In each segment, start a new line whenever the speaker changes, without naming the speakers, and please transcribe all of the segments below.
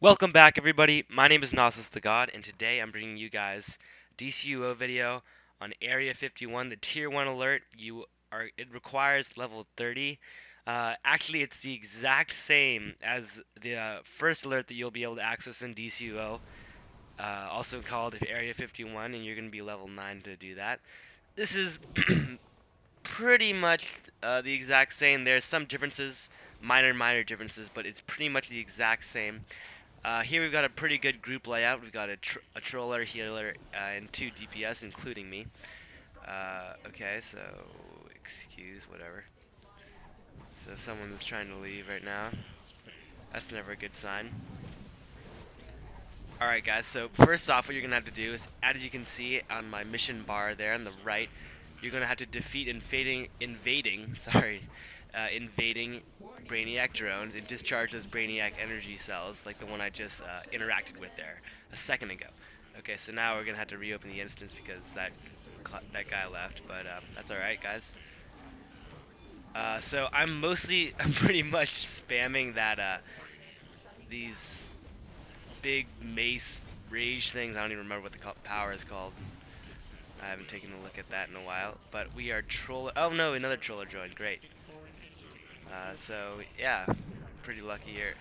Welcome back, everybody. My name is Gnosis the God, and today I'm bringing you guys DCUO video on Area 51, the Tier 1 alert. It requires level 30. Actually, it's the exact same as the first alert that you'll be able to access in DCUO, also called Area 51, and you're going to be level 9 to do that. This is pretty much the exact same. There's some differences, minor differences, but it's pretty much the exact same. Here we've got a pretty good group layout. We've got a troller, healer, and 2 DPS, including me. Okay, so excuse whatever. So someone is trying to leave right now. That's never a good sign. Alright guys, so first off what you're going to have to do is, as you can see on my mission bar there on the right, you're going to have to defeat invading Brainiac drones and discharge those Brainiac energy cells like the one I just interacted with there a second ago. Okay, so now we're going to have to reopen the instance because that guy left, but that's alright guys. So I'm pretty much spamming that these big mace rage things. I don't even remember what the power is called. I haven't taken a look at that in a while. But we are troller. Oh no, another troller joined. Great. So yeah, pretty lucky here.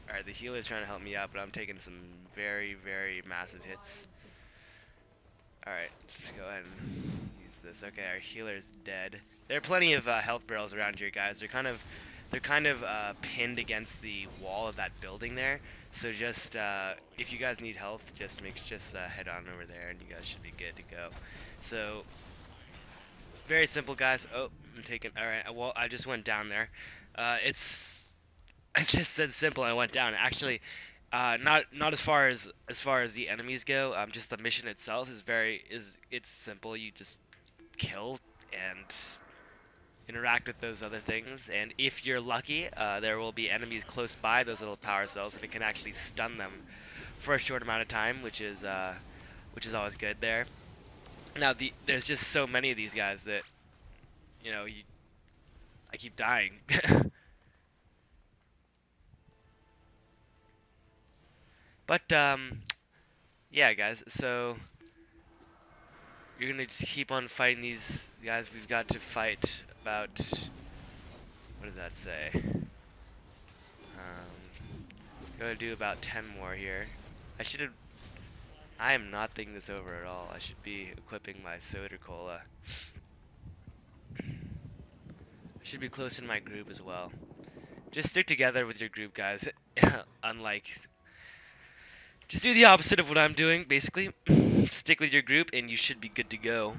Alright, the healer's trying to help me out, but I'm taking some very massive hits. Alright, let's go ahead and use this. Okay, our healer's dead. There are plenty of health barrels around here, guys. They're kind of pinned against the wall of that building there. So just if you guys need health, just head on over there, and you guys should be good to go. So very simple, guys. Oh, I'm taking. All right. Well, I just went down there. I just said simple. I went down. Actually, not as far as the enemies go. Just the mission itself it's simple. You just kill and interact with those other things, and if you're lucky, there will be enemies close by those little power cells, and it can actually stun them for a short amount of time, which is always good there. Now, there's just so many of these guys that, I keep dying. But, yeah, guys, so you're gonna just keep on fighting these guys. We've got to fight about, what does that say? Gotta do about 10 more here. I am not thinking this over at all. I should be equipping my soda cola. I should be close in my group as well. Just stick together with your group, guys. Just do the opposite of what I'm doing, basically. Stick with your group and you should be good to go.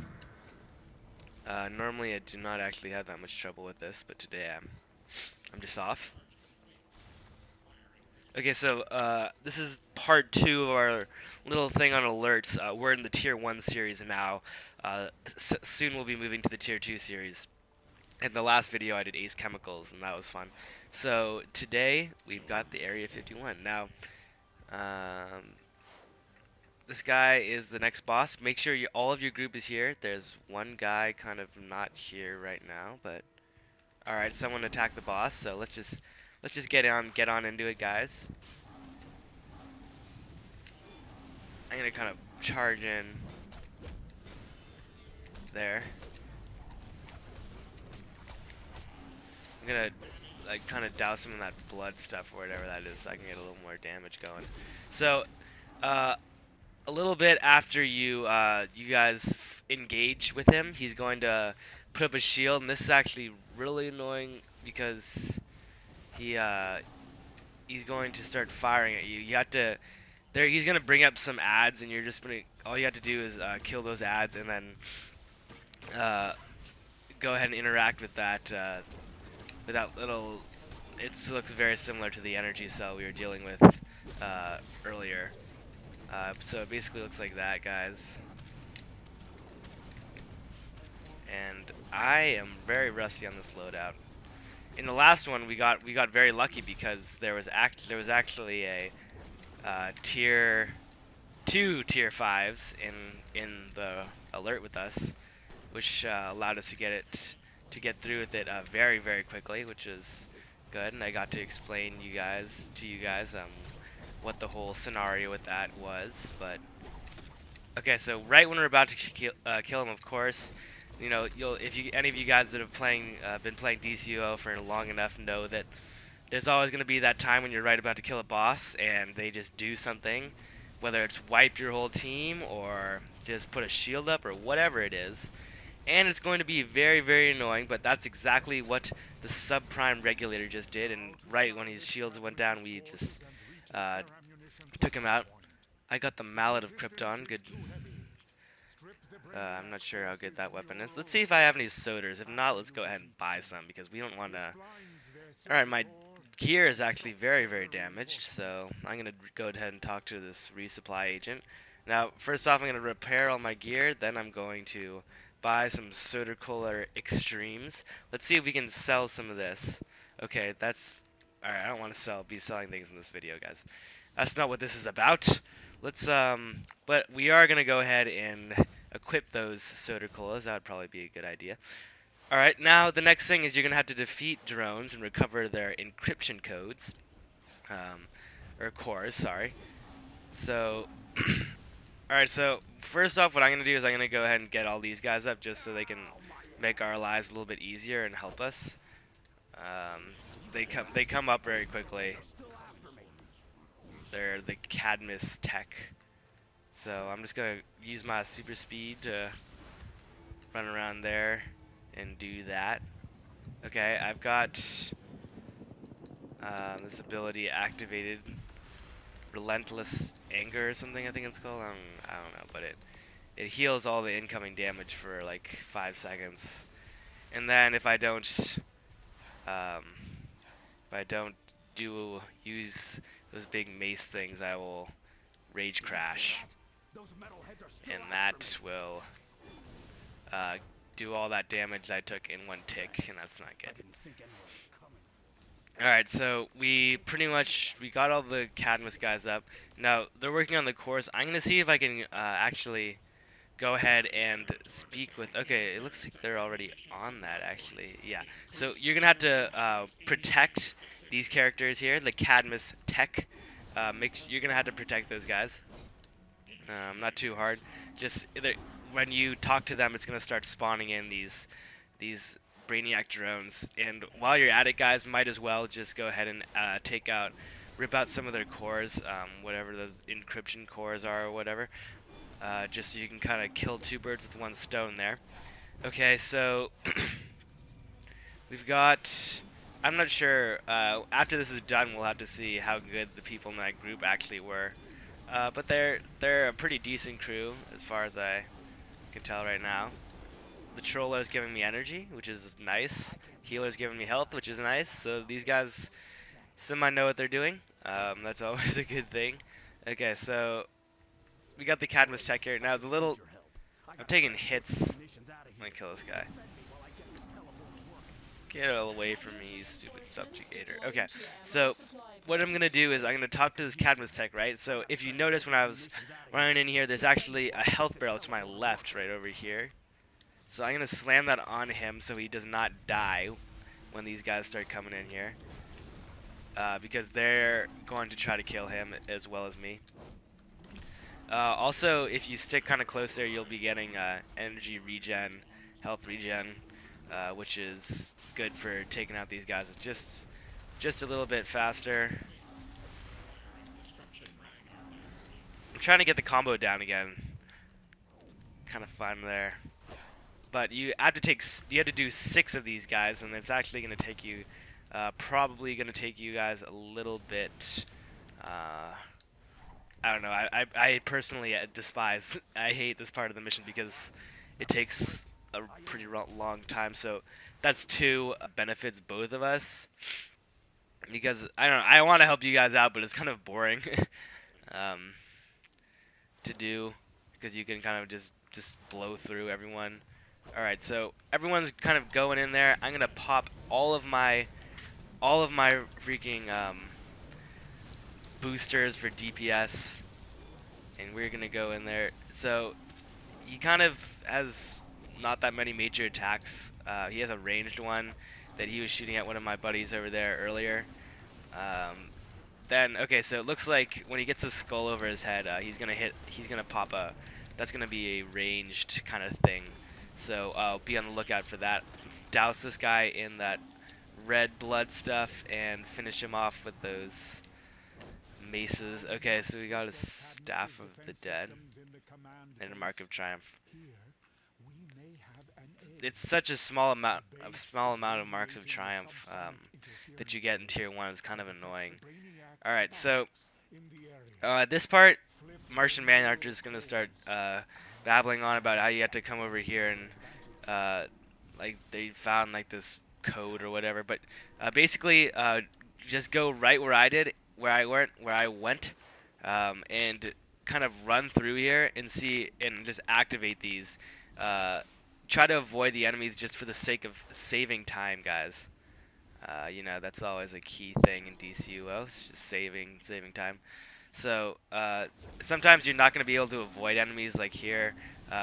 Normally I do not actually have that much trouble with this, but today I'm just off. Okay, so this is part 2 of our little thing on alerts. We're in the Tier 1 series now. Soon we'll be moving to the Tier 2 series. In the last video I did Ace Chemicals, and that was fun. So today we've got the Area 51. Now, this guy is the next boss. Make sure all of your group is here. There's one guy kind of not here right now, but alright, someone attacked the boss, so let's just get on into it, guys. I'm gonna kind of charge in there. I'm gonna like kind of douse him in that blood stuff or whatever that is, so I can get a little more damage going. So, a little bit after you guys engage with him, he's going to put up a shield, and this is actually really annoying because he's going to start firing at you. You have to he's going to bring up some ads, and all you have to do is kill those ads, and then go ahead and interact with that little. It looks very similar to the energy cell we were dealing with earlier. So it basically looks like that, guys. And I am very rusty on this loadout. In the last one, we got very lucky because there was actually a tier 2 tier 5s in the alert with us, which allowed us to get through with it very quickly, which is good. And I got to explain to you guys what the whole scenario with that was, but okay. So right when we're about to kill him, of course, you know, if any of you guys that have been playing DCUO for long enough know that there's always going to be that time when you're right about to kill a boss and they just do something, whether it's wipe your whole team or just put a shield up or whatever it is. And it's going to be very, very annoying, but that's exactly what the subprime regulator just did, and right when his shields went down, we just took him out. I got the Mallet of Krypton. Good. I'm not sure how good that weapon is. Let's see if I have any soders. If not, let's go ahead and buy some, because we don't want to... Alright, my gear is actually very, very damaged, so I'm going to go ahead and talk to this resupply agent. Now, first off, I'm going to repair all my gear, then I'm going to buy some Soda Cola Extremes. Let's see if we can sell some of this. Okay, that's... Alright, I don't want to be selling things in this video, guys. That's not what this is about. Let's, but we are going to go ahead and equip those Soda Colas. That would probably be a good idea. Alright, now the next thing is you're going to have to defeat drones and recover their encryption codes. Or cores, sorry. So... Alright, so first off, what I'm going to do is I'm going to go ahead and get all these guys up just so they can make our lives a little bit easier and help us. They come up very quickly. They're the Cadmus tech. So I'm just going to use my super speed to run around there and do that. Okay, I've got this ability activated. Relentless Anger or something, I think it's called. I don't know, but it heals all the incoming damage for like 5 seconds, and then if I don't use those big mace things, I will rage crash, and that will do all that damage I took in one tick, and that's not good. Alright, so we got all the Cadmus guys up. Now, they're working on the cores. I'm going to see if I can actually go ahead and speak with... Okay, it looks like they're already on that, actually. Yeah. So you're going to have to protect these characters here, the Cadmus tech. You're going to have to protect those guys. Not too hard. Just when you talk to them, it's going to start spawning in these Brainiac drones, and while you're at it, guys, might as well just go ahead and rip out some of their cores, whatever those encryption cores are or whatever, just so you can kind of kill two birds with one stone there. Okay, so we've got... I'm not sure. After this is done, we'll have to see how good the people in that group actually were. But they're a pretty decent crew, as far as I can tell right now. The Troller is giving me energy, which is nice. Healer's giving me health, which is nice. So these guys, some I know what they're doing. That's always a good thing. Okay, so we got the Cadmus tech here. Now I'm taking hits. I'm gonna kill this guy. Get away from me, you stupid subjugator. Okay, so what I'm gonna do is I'm gonna talk to this Cadmus tech, right? So if you notice when I was running in here, there's actually a health barrel to my left, right over here. So I'm going to slam that on him so he does not die when these guys start coming in here. Because they're going to try to kill him as well as me. Also, if you stick kind of close there, you'll be getting energy regen, health regen, which is good for taking out these guys. It's just a little bit faster. I'm trying to get the combo down again. Kind of fun there. But you have to do 6 of these guys, and it's actually going to take you, probably going to take you guys a little bit. I don't know. I personally I hate this part of the mission because it takes a pretty long time. So that's 2 benefits both of us. Because I don't know. I want to help you guys out, but it's kind of boring to do because you can kind of just blow through everyone. Alright, so everyone's kind of going in there. I'm gonna pop all of my freaking boosters for DPS, and we're gonna go in there. So he kind of has not that many major attacks. He has a ranged one that he was shooting at one of my buddies over there earlier. then okay, so it looks like when he gets his skull over his head, he's gonna pop a, that's gonna be a ranged kind of thing. So be on the lookout for that. Let's douse this guy in that red blood stuff and finish him off with those maces. Okay, so we got a staff of the dead and a mark of triumph. It's such a small amount of marks of triumph that you get in tier 1. It's kind of annoying. All right, so at this part, Martian Manhunter is gonna start babbling on about how you have to come over here and like they found like this code or whatever. But basically, just go right where I did, where I went, and kind of run through here and see and just activate these. Try to avoid the enemies just for the sake of saving time, guys. You know, that's always a key thing in DCUO. It's just saving time. So sometimes you're not going to be able to avoid enemies like here.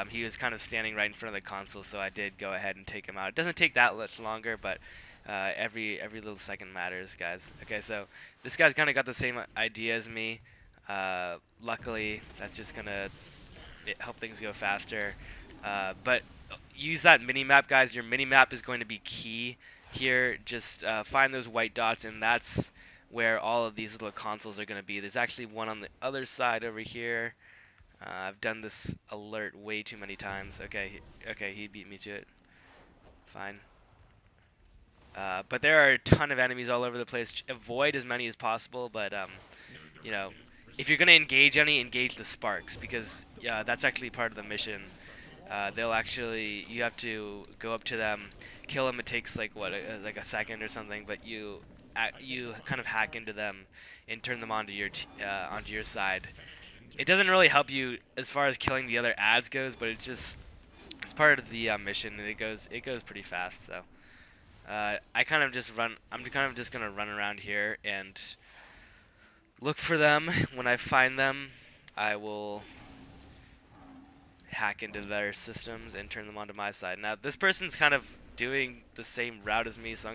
He was kind of standing right in front of the console, so I did go ahead and take him out. It doesn't take that much longer, but every little second matters, guys. Okay, so this guy's kind of got the same idea as me. Luckily, that's just going to help things go faster. But use that mini-map, guys. Your mini-map is going to be key here. Just find those white dots, and that's where all of these little consoles are going to be. There's actually one on the other side over here. I've done this alert way too many times. Okay, he beat me to it. Fine. But there are a ton of enemies all over the place. Avoid as many as possible, but you know, if you're going to engage any, engage the sparks, because that's actually part of the mission. They'll actually, you have to go up to them, kill them. It takes like what, like a second or something, but you kind of hack into them and turn them onto your side. It doesn't really help you as far as killing the other ads goes, but it's part of the mission, and it goes pretty fast. So I'm kind of just gonna run around here and look for them. When I find them, I will hack into their systems and turn them onto my side. Now this person's kind of doing the same route as me, so I'm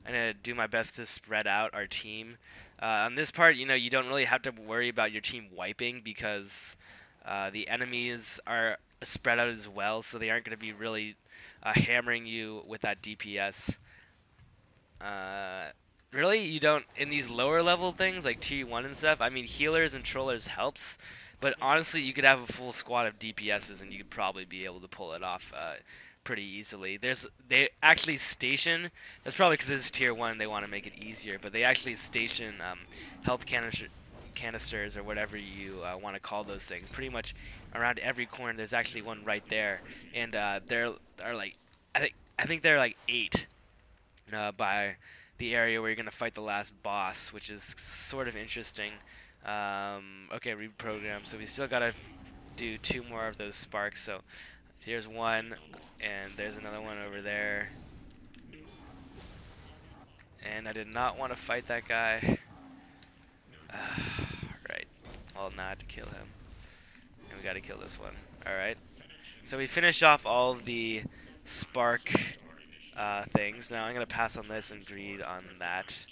gonna do my best to spread out our team. On this part, you know, you don't really have to worry about your team wiping, because the enemies are spread out as well, so they aren't going to be really hammering you with that DPS. Really, you don't, in these lower level things like T1 and stuff, I mean, healers and trollers helps, but honestly, you could have a full squad of DPSs and you could probably be able to pull it off pretty easily. They actually station, that's probably because it's tier 1, they want to make it easier, but they actually station health canisters or whatever you want to call those things. Pretty much around every corner there's actually one right there, and there are like, I think there are like 8 by the area where you're going to fight the last boss, which is sort of interesting. Okay, reprogram, so we still got to do 2 more of those sparks, so here's one, and there's another one over there. And I did not want to fight that guy. Right. Well, now I have to kill him. And we got to kill this one. Alright. So we finished off all of the spark things. Now I'm going to pass on this and greed on that.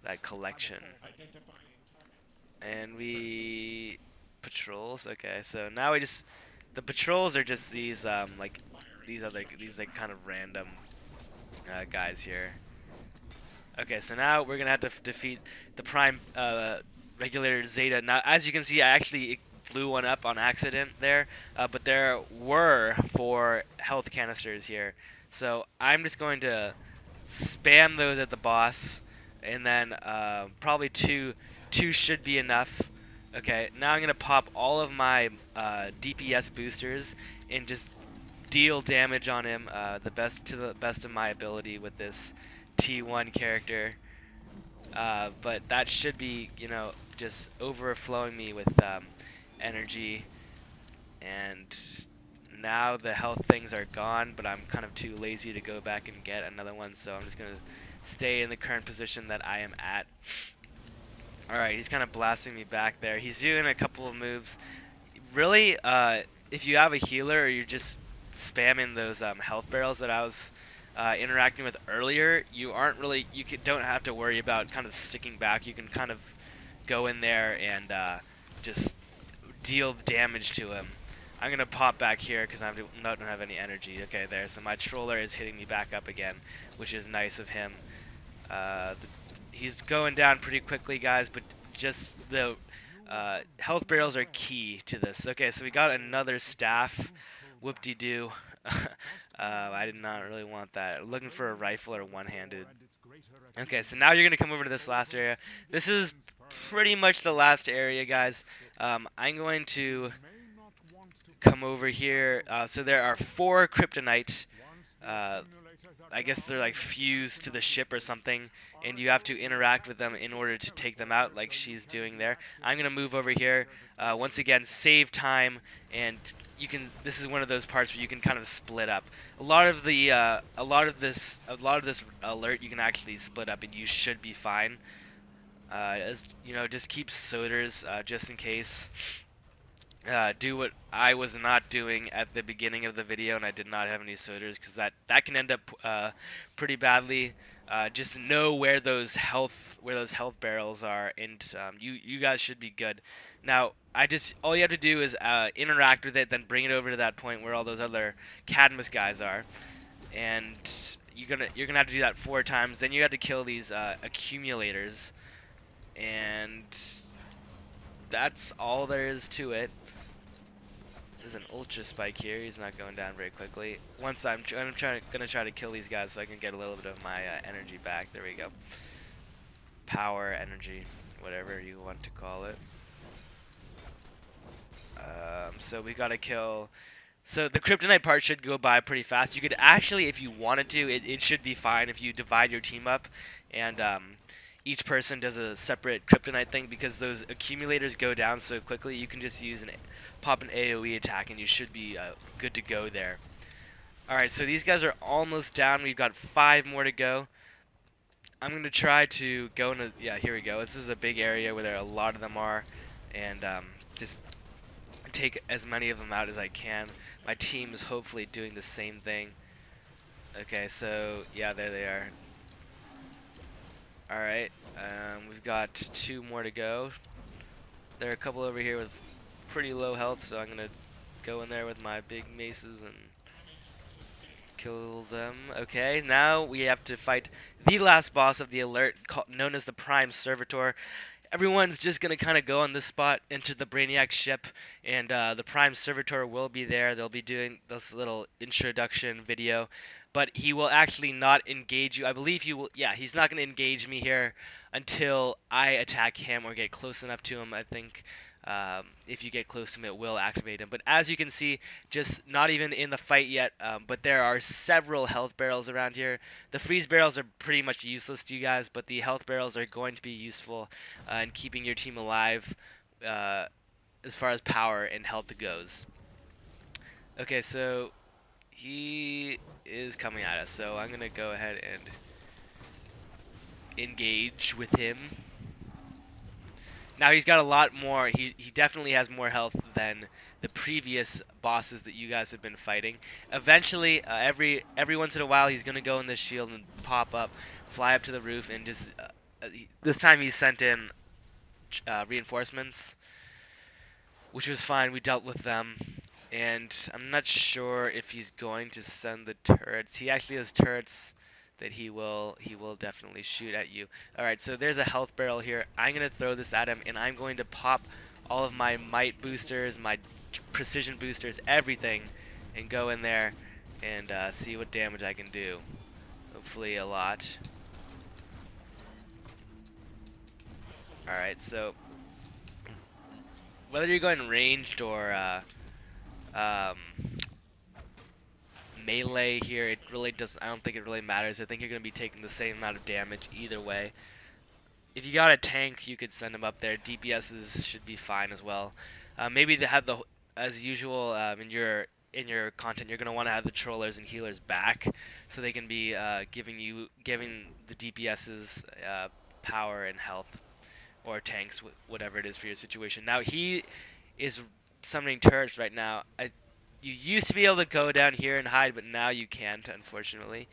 That collection. And we... patrols. Okay, so now the patrols are just these like these like kind of random guys here. Okay, so now we're gonna have to defeat the prime regulator Zeta. Now, as you can see, I actually blew one up on accident there, but there were 4 health canisters here, so I'm just going to spam those at the boss, and then probably two should be enough. Okay, now I'm going to pop all of my DPS boosters and just deal damage on him to the best of my ability with this T1 character. But that should be, you know, just overflowing me with energy. And now the health things are gone, but I'm kind of too lazy to go back and get another one, so I'm just going to stay in the current position that I am at. Alright, he's kind of blasting me back there. He's doing a couple of moves. Really, if you have a healer or you're just spamming those health barrels that I was interacting with earlier, you aren't really, don't have to worry about kind of sticking back. You can kind of go in there and just deal damage to him. I'm gonna pop back here because I don't have any energy. Okay, there. So my troller is hitting me back up again, which is nice of him. He's going down pretty quickly, guys, but just the health barrels are key to this. Okay, so we got another staff. Whoop-de-doo. I did not really want that. Looking for a rifle or one-handed. Okay, so now you're going to come over to this last area. This is pretty much the last area, guys. I'm going to come over here. So there are 4 Kryptonite. I guess they're like fused to the ship or something, and you have to interact with them in order to take them out, like she's doing there. I'm gonna move over here. Once again, save time, and you can. This is one of those parts where you can kind of split up. A lot of this alert you can actually split up, and you should be fine. As you know, just keep soders just in case. Do what I was not doing at the beginning of the video, and I did not have any soders, because that can end up pretty badly. Just know where those health barrels are, and you guys should be good. Now, all you have to do is interact with it, then bring it over to that point where all those other Cadmus guys are, and you're gonna have to do that 4 times. Then you have to kill these accumulators, and that's all there is to it. There's an ultra spike here. He's not going down very quickly. Once I'm gonna try to kill these guys so I can get a little bit of my energy back. There we go. Power, energy, whatever you want to call it. So we gotta kill. So the Kryptonite part should go by pretty fast. You could actually, if you wanted to, it should be fine if you divide your team up, and each person does a separate Kryptonite thing, because those accumulators go down so quickly. You can just pop an AoE attack, and you should be good to go there. Alright, so these guys are almost down. We've got 5 more to go. I'm going to try to go into... Yeah, here we go. This is a big area where a lot of them are, and just take as many of them out as I can. My team is hopefully doing the same thing. Okay, so, yeah, there they are. Alright, we've got 2 more to go. There are a couple over here with pretty low health, so I'm going to go in there with my big maces and kill them. Okay, now we have to fight the last boss of the alert, known as the Prime Servitor. Everyone's just going to kind of go on this spot, enter the Brainiac ship, and the Prime Servitor will be there. They'll be doing this little introduction video, but he will actually not engage you. I believe he will. Yeah, he's not going to engage me here until I attack him or get close enough to him. I think if you get close to him, it will activate him. But as you can see, just not even in the fight yet, but there are several health barrels around here. The freeze barrels are pretty much useless to you guys, but the health barrels are going to be useful in keeping your team alive as far as power and health goes. Okay, so he is coming at us, so I'm going to go ahead and engage with him. Now he's got a lot more. He definitely has more health than the previous bosses that you guys have been fighting. Eventually, every once in a while, he's gonna go in this shield and pop up, fly up to the roof, and just. This time he sent in reinforcements, which was fine. We dealt with them, and I'm not sure if he's going to send the turrets. He actually has turrets that he will definitely shoot at you. Alright, so there's a health barrel here. I'm going to throw this at him, and I'm going to pop all of my might boosters, my precision boosters, everything, and go in there and see what damage I can do. Hopefully a lot. Alright, so whether you're going ranged or melee here, it really does. I don't think it really matters. I think you're going to be taking the same amount of damage either way. If you got a tank, you could send them up there. DPSs should be fine as well. Maybe they have the, as usual, in your content, you're going to want to have the trollers and healers back, so they can be giving the DPSs power and health, or tanks, whatever it is for your situation. Now he is summoning turrets right now. You used to be able to go down here and hide, but now you can't, unfortunately.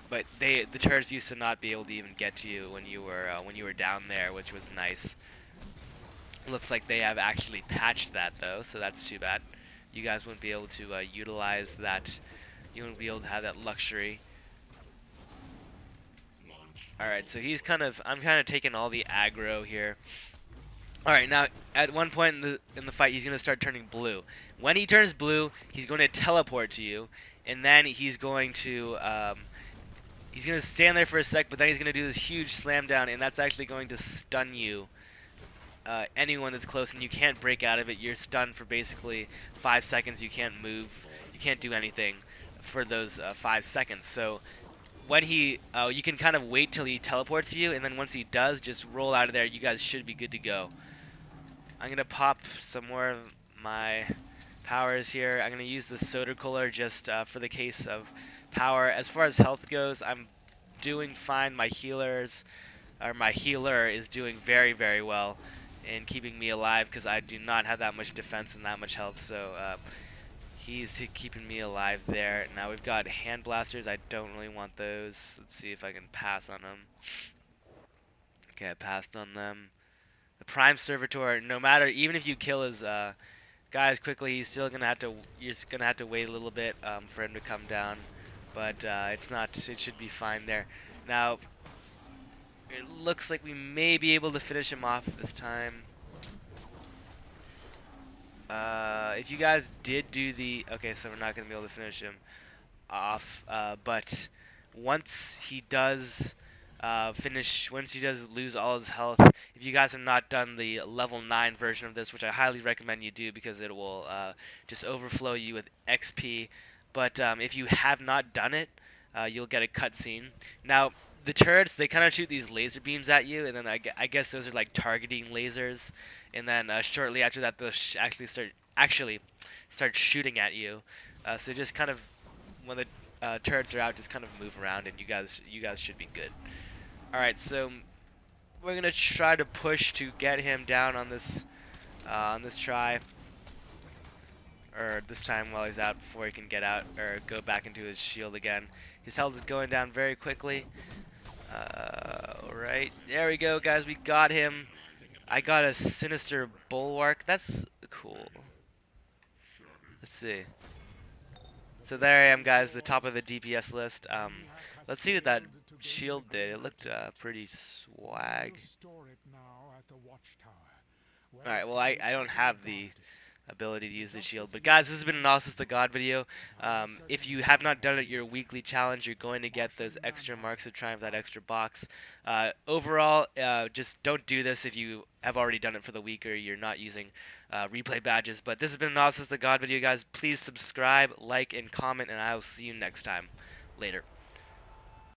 But the turrets used to not be able to even get to you when you were down there, which was nice. Looks like they have actually patched that though, so that's too bad. You guys wouldn't be able to utilize that. You wouldn't be able to have that luxury. All right, so I'm kind of taking all the aggro here. All right, now at one point in the fight, he's gonna start turning blue. When he turns blue, he's going to teleport to you, and then he's going to stand there for a sec, but then he's gonna do this huge slam down, and that's actually going to stun you. Anyone that's close, and you can't break out of it. You're stunned for basically 5 seconds. You can't move. You can't do anything for those 5 seconds. So when you can kind of wait till he teleports to you, and then once he does, just roll out of there. You guys should be good to go. I'm gonna pop some more of my powers here. I'm gonna use the soda cooler just for the case of power. As far as health goes, I'm doing fine. My healer is doing very, very well in keeping me alive because I do not have that much defense and that much health. So he's keeping me alive there. Now we've got hand blasters. I don't really want those. Let's see if I can pass on them. Okay, I passed on them. The Prime Servitor, no matter, even if you kill his guys quickly, he's still gonna have to. You're just gonna have to wait a little bit for him to come down, but it's not. It should be fine there. Now, it looks like we may be able to finish him off this time. If you guys did do the okay, so we're not gonna be able to finish him off, but once he does. Once he does lose all his health, if you guys have not done the level 9 version of this, which I highly recommend you do because it will just overflow you with XP, but if you have not done it, you'll get a cutscene. Now, the turrets, they kind of shoot these laser beams at you, and then I guess those are like targeting lasers, and then shortly after that, they'll actually start shooting at you. So just kind of, when the turrets are out, just kind of move around, and you guys should be good. Alright, so we're gonna try to push to get him down on this try, or this time while he's out before he can get out or go back into his shield again. His health is going down very quickly. Alright, there we go, guys. We got him. I got a Sinister Bulwark. That's cool. Let's see. So there I am, guys, the top of the DPS list. Let's see what that shield did. It looked pretty swag. Alright, well, I don't have the ability to use the shield. But guys, this has been an Analysis the God video. If you have not done it, your weekly challenge, you're going to get those extra marks of triumph, that extra box. Overall, just don't do this if you have already done it for the week or you're not using replay badges. But this has been an Analysis the God video, guys. Please subscribe, like, and comment, and I will see you next time. Later.